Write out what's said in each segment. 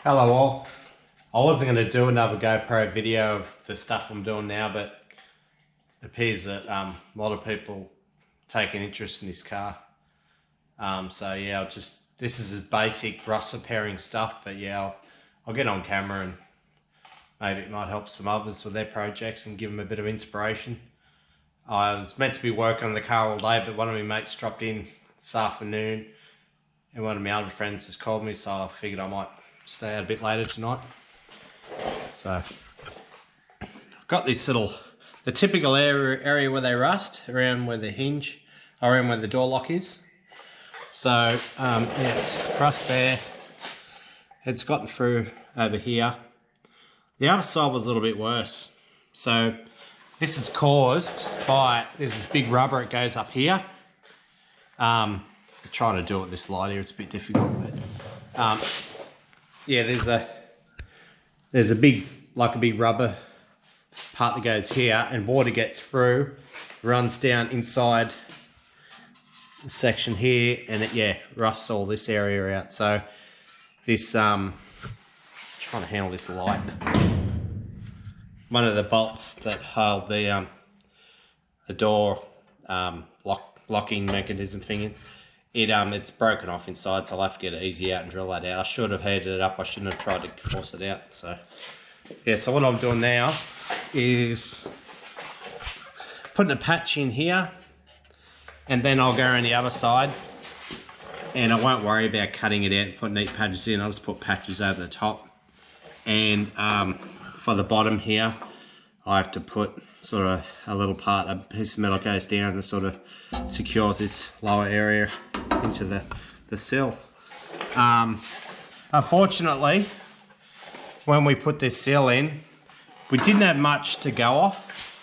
Hello all. I wasn't going to do another GoPro video of the stuff I'm doing now, but it appears that a lot of people take an interest in this car. So yeah, this is as basic rust repairing stuff, but yeah, I'll get on camera and maybe it might help some others with their projects and give them a bit of inspiration. I was meant to be working on the car all day, but one of my mates dropped in this afternoon and one of my other friends just called me, so I figured I might stay out a bit later tonight. So I've got this the typical area where they rust, around where the hinge, around where the door lock is. So yeah, it's rust there. It's gotten through over here. The other side was a little bit worse. So this is caused by, there's this big rubber, it goes up here. I'm trying to do it with this light here, it's a bit difficult, but yeah, there's a big rubber part that goes here, and water gets through, runs down inside the section here, and it rusts all this area out. So this trying to handle this light. One of the bolts that hold the door locking mechanism thing in, it's broken off inside, so I'll have to get it easy out and drill that out. I should have heated it up, I shouldn't have tried to force it out. So yeah, so what I'm doing now is putting a patch in here, and then I'll go around the other side, and I won't worry about cutting it out and putting neat patches in. I'll just put patches over the top, and for the bottom here I have to put sort of a little part, a piece of metal goes down and sort of secures this lower area into the sill. Unfortunately, when we put this sill in, we didn't have much to go off.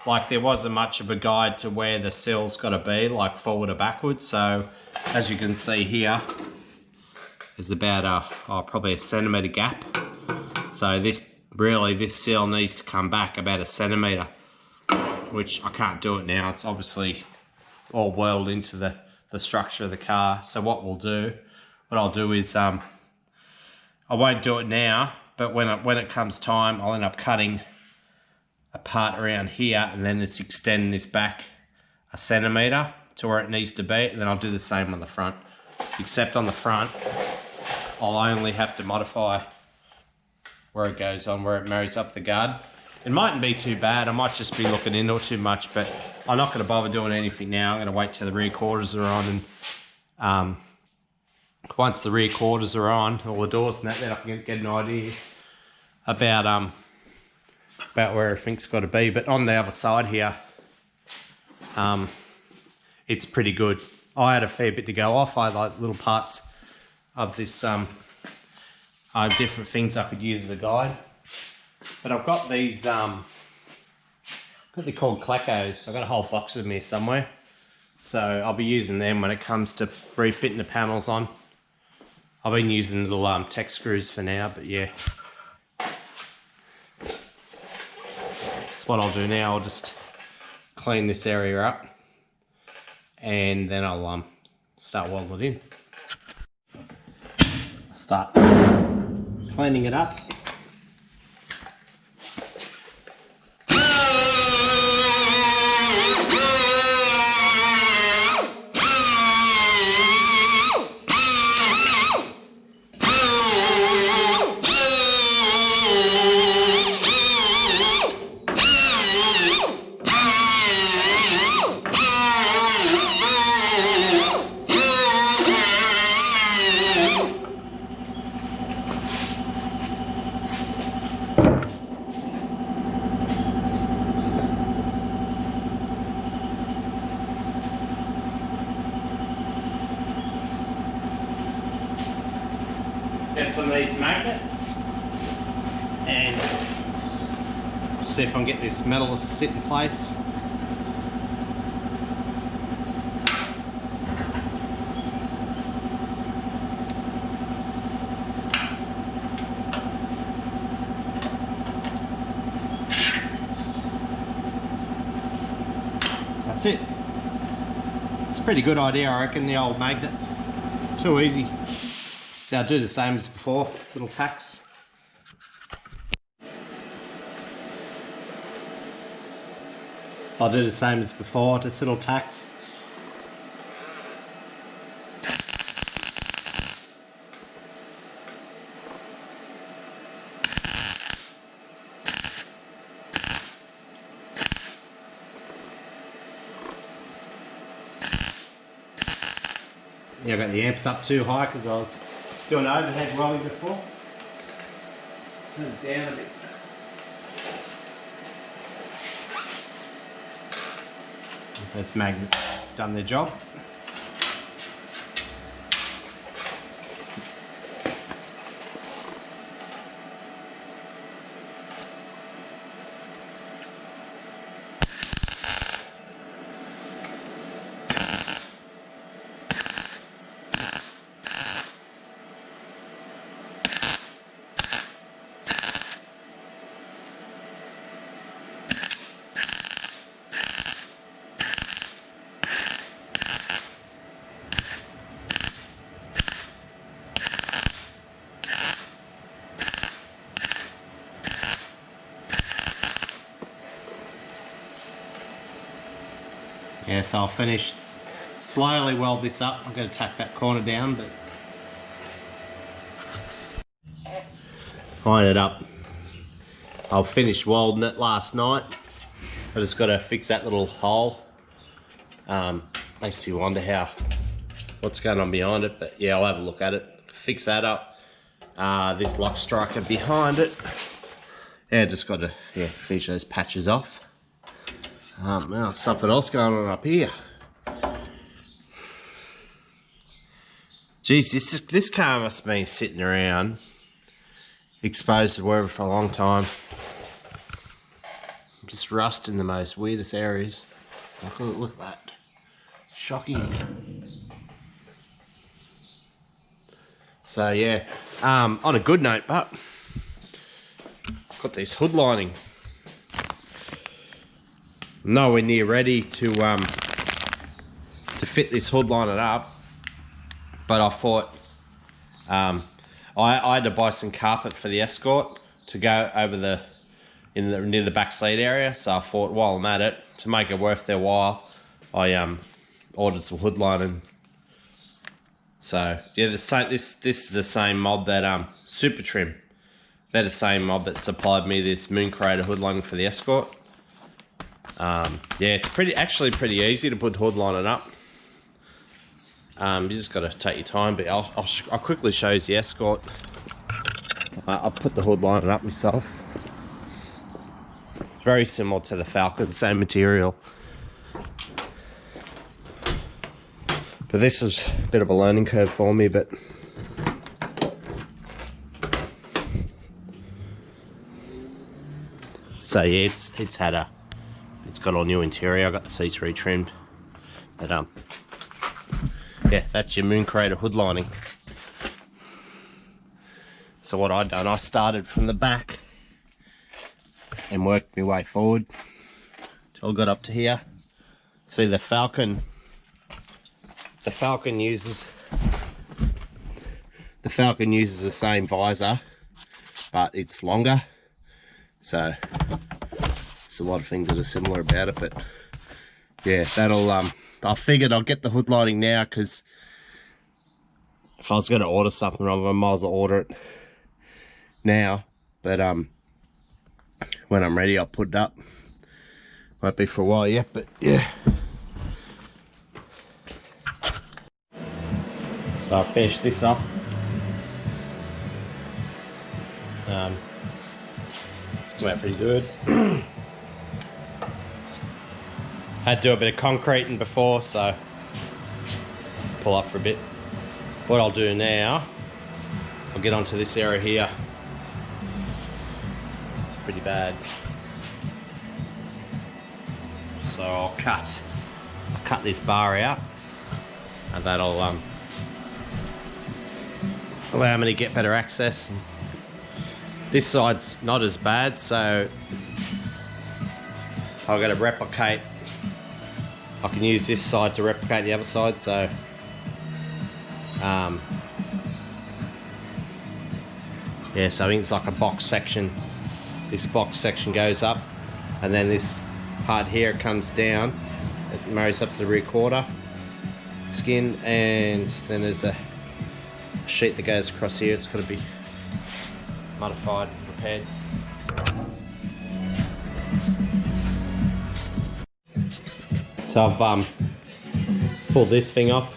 Like, there wasn't much of a guide to where the sill's got to be, like forward or backwards. So as you can see here, there's about probably a centimetre gap. So this sill needs to come back about a centimetre, which I can't do it now. It's obviously all welded into the structure of the car. So what I'll do is, I won't do it now, but when it comes time, I'll end up cutting a part around here, and then just extend this back a centimetre to where it needs to be, and then I'll do the same on the front. Except on the front, I'll only have to modify where it goes on, where it marries up the guard. It mightn't be too bad, I might just be looking into it too much, but I'm not going to bother doing anything now. I'm going to wait till the rear quarters are on, and once the rear quarters are on, all the doors and that, then I can get an idea about where everything's got to be. But on the other side here, it's pretty good. I had a fair bit to go off. I had like little parts of this, different things I could use as a guide. But I've got these, what they're called Clecos. I've got a whole box of them here somewhere. So I'll be using them when it comes to refitting the panels on. I've been using little tech screws for now, but yeah. That's what I'll do now. I'll just clean this area up, and then I'll start welding it in. Start cleaning it up. Get some of these magnets and see if I can get this metal to sit in place. That's it. It's a pretty good idea, I reckon, the old magnets. Too easy. So I'll do the same as before, this little tacks. So I'll do the same as before, just little tacks. Yeah, I got the amps up too high because I was doing overhead welding before. Turn it down a bit. Those magnets done their job. Yeah, so I'll finish, slowly weld this up. I'm going to tack that corner down, but iron it up. I'll finish welding it last night. I just got to fix that little hole. Makes me wonder what's going on behind it, but yeah, I'll have a look at it. Fix that up. This lock striker behind it. Yeah, just got to finish those patches off. Now something else going on up here. Geez, this car must have been sitting around, exposed to weather for a long time. Just rust in the most weirdest areas. Look at that. Shocking. So yeah, on a good note, but got this hood lining. Nowhere near ready to fit this hood liner up, but I thought I had to buy some carpet for the Escort to go over near the back seat area. So I thought while I'm at it, to make it worth their while, I ordered some hood lining. So yeah, this is the same mob that Super Trim. They're the same mob that supplied me this Moon Crater hood lining for the Escort. Yeah, it's actually pretty easy to put hood lining up. You just got to take your time, but I'll quickly show you the Escort. I'll put the hood lining up myself. It's very similar to the Falcon, same material. But this is a bit of a learning curve for me, but so yeah, it's got all new interior. I got the seats retrimmed, but yeah, that's your Moon Crater hood lining. So what I've done, I started from the back and worked my way forward till I got up to here. See, the Falcon uses the same visor, but it's longer. So there's a lot of things that are similar about it, but yeah, that'll I figured I'll get the hood lining now, because if I was going to order something wrong, I might as well order it now. But when I'm ready, I'll put it up. Won't be for a while yet, but yeah. So I'll finish this off. It's come out pretty good. Had to do a bit of concreting before, so pull up for a bit. What I'll do now, I'll get onto this area here. It's pretty bad. So I'll cut this bar out, and that'll allow me to get better access. This side's not as bad, so I've got to replicate. I can use this side to replicate the other side, so Yeah, so I think it's like a box section. This box section goes up, and then this part here comes down. It marries up to the rear quarter skin, and then there's a sheet that goes across here. It's got to be modified, repaired. So I've pulled this thing off.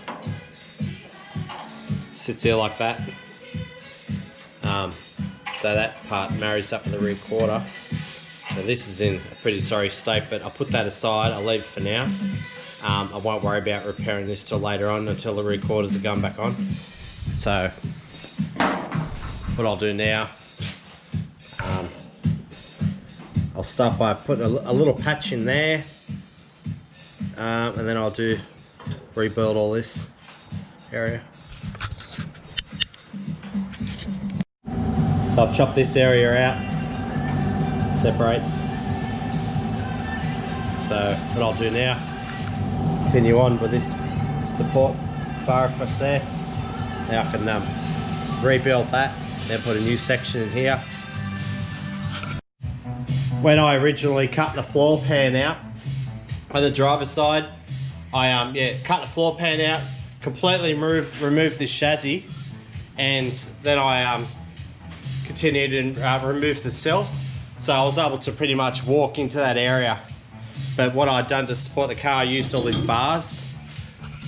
Sits there like that. So that part marries up with the rear quarter. So this is in a pretty sorry state, but I'll put that aside. I'll leave it for now. I won't worry about repairing this till later on, until the rear quarters are going back on. So what I'll do now, I'll start by putting a little patch in there, and then I'll rebuild all this area. So I've chopped this area out, separates. So what I'll do now, continue on with this support bar across there. Now I can rebuild that, then put a new section in here. When I originally cut the floor pan out on the driver's side, I cut the floor pan out, completely removed this chassis, and then I continued and removed the sill. So I was able to pretty much walk into that area. But what I'd done to support the car, I used all these bars.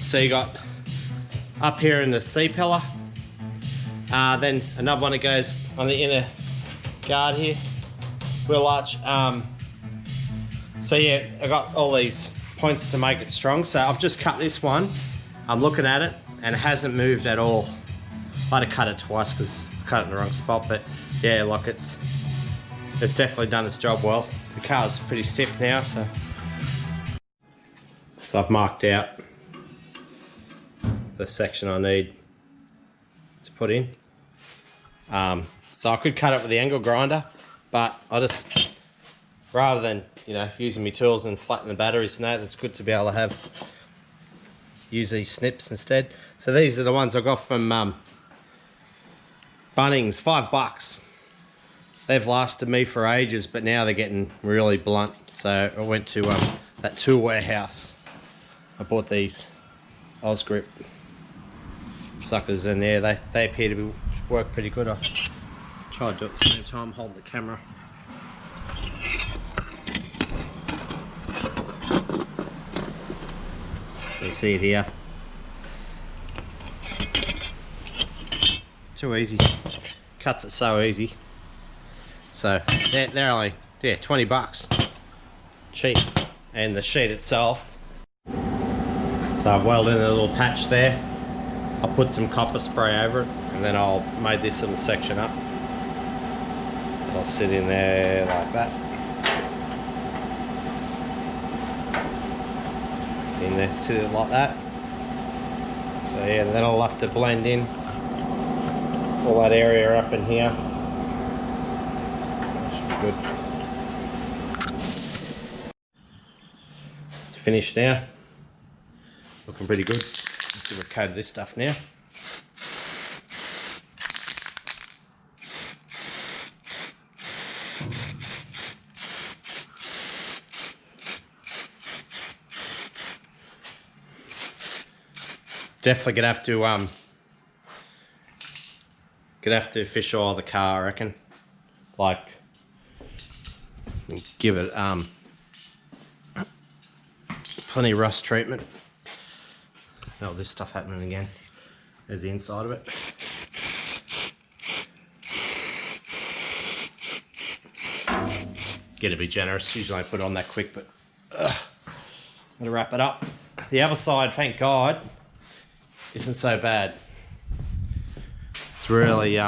So you got up here in the C-pillar, then another one that goes on the inner guard here, wheel arch. So yeah, I got all these points to make it strong. So I've just cut this one. I'm looking at it and it hasn't moved at all. I had to cut it twice because I cut it in the wrong spot, but yeah, like it's definitely done its job well. The car's pretty stiff now, so I've marked out the section I need to put in. So I could cut it with the angle grinder, but I just, rather than using my tools and flatten the batteries and that, it's good to be able to use these snips instead. So these are the ones I got from Bunnings, $5. They've lasted me for ages, but now they're getting really blunt. So I went to that tool warehouse. I bought these Osgrip suckers in there. They appear to work pretty good. I try to do it at the same time, hold the camera. So you see it here. Too easy. Cuts it so easy. So they're only 20 bucks. Cheap. And the sheet itself. So I've welded in a little patch there. I'll put some copper spray over it, and then I'll make this little section up. It'll sit in there like that. In there, sit it like that. So yeah, then I'll have to blend in all that area up in here. Good. It's finished now. Looking pretty good. Let's give a coat of this stuff now. Definitely gonna have to fish oil the car, I reckon. Like, give it plenty of rust treatment. Oh, this stuff happening again. There's the inside of it. Get to be generous. Usually I put it on that quick, but I'm gonna wrap it up. The other side, thank God, isn't so bad. It's really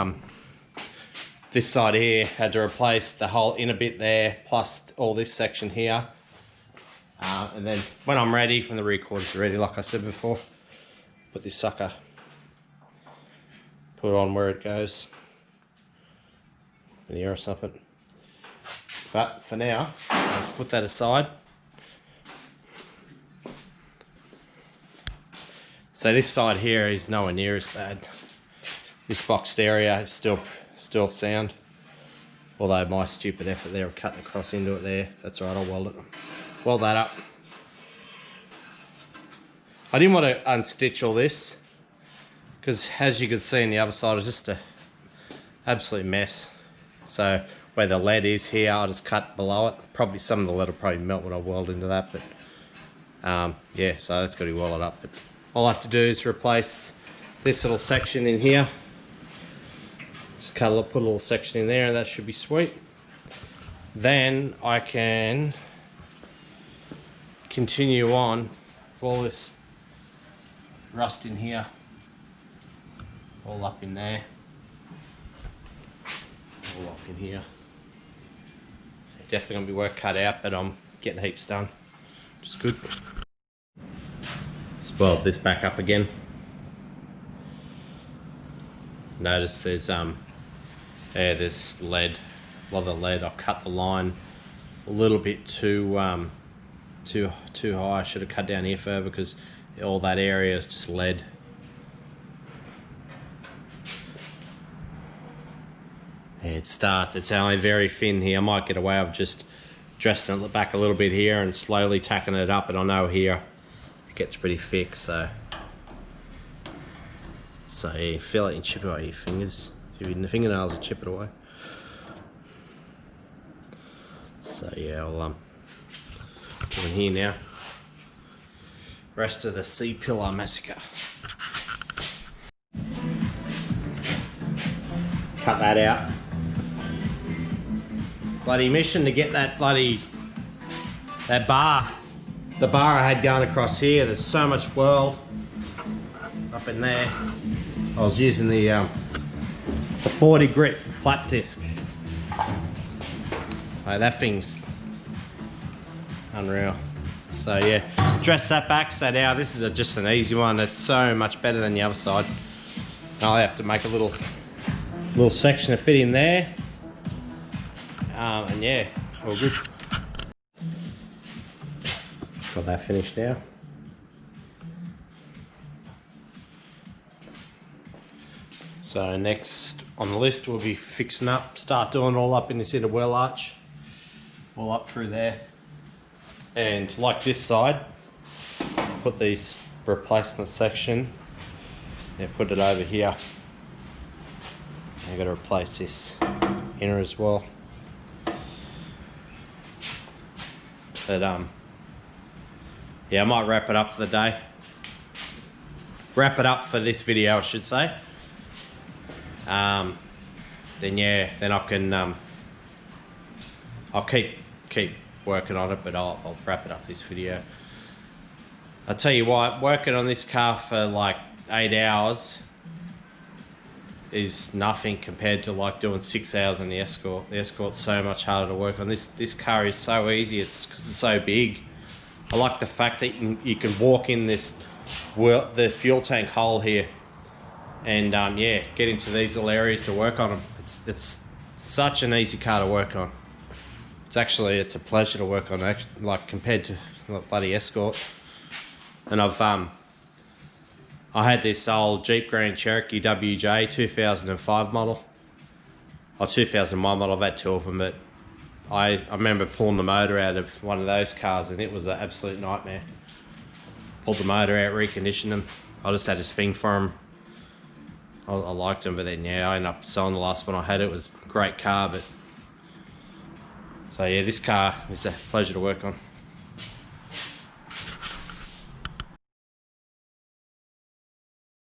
this side here had to replace the whole inner bit there, plus all this section here. And then when I'm ready, when the rear quarters are ready, like I said before, put this sucker, put it on where it goes, in here or something. But for now, let's put that aside. So this side here is nowhere near as bad. This boxed area is still sound. Although my stupid effort there of cutting across into it there, that's alright, I'll weld that up. I didn't want to unstitch all this because as you can see on the other side, it's just an absolute mess. So where the lead is here, I'll just cut below it. Probably some of the lead will probably melt when I weld into that, but yeah, so that's got to be welded up. But all I have to do is replace this little section in here. Just put a little section in there and that should be sweet. Then I can continue on with all this rust in here, all up in there, all up in here. Definitely gonna be work cut out, but I'm getting heaps done, which is good. Spoiled this back up again. Notice there's there's lead, a lot of lead. I've cut the line a little bit too high. I should have cut down here further because all that area is just lead. It's only very thin here. I might get away with just dressing it back a little bit here and slowly tacking it up, but I know here it gets pretty thick, so yeah, feel it and chip away your fingers. If your fingernails will chip it away. So yeah, I'll go in here now. Rest of the C-pillar massacre. Cut that out. Bloody mission to get that that bar. The bar I had going across here, there's so much whirl up in there. I was using the 40 grit flat disc. Like, that thing's unreal. So yeah, dress that back. So now this is just an easy one. That's so much better than the other side. Now I have to make a little section to fit in there. And yeah, all good. Got that finished now. So next on the list we'll be fixing up, start doing all up in this inner well arch, all up through there. And like this side, put these replacement section, yeah, put it over here. I've got to replace this inner as well. But yeah, I might wrap it up for the day. Wrap it up for this video, I should say. Then yeah, then I can I'll keep working on it, but I'll wrap it up this video. I'll tell you what, working on this car for like 8 hours is nothing compared to like doing 6 hours on the Escort. The Escort's so much harder to work on. This car is so easy, it's because it's so big. I like the fact that you can walk in the fuel tank hole here and yeah, get into these little areas to work on them. It's such an easy car to work on. It's a pleasure to work on, like compared to bloody Escort. And I had this old Jeep Grand Cherokee WJ 2005 model, or 2001 model. I've had two of them, but I remember pulling the motor out of one of those cars and it was an absolute nightmare. Pulled the motor out, reconditioned them. I just had this thing for them. I liked them, but then yeah, I ended up selling the last one I had. It was a great car, but so yeah, this car is a pleasure to work on.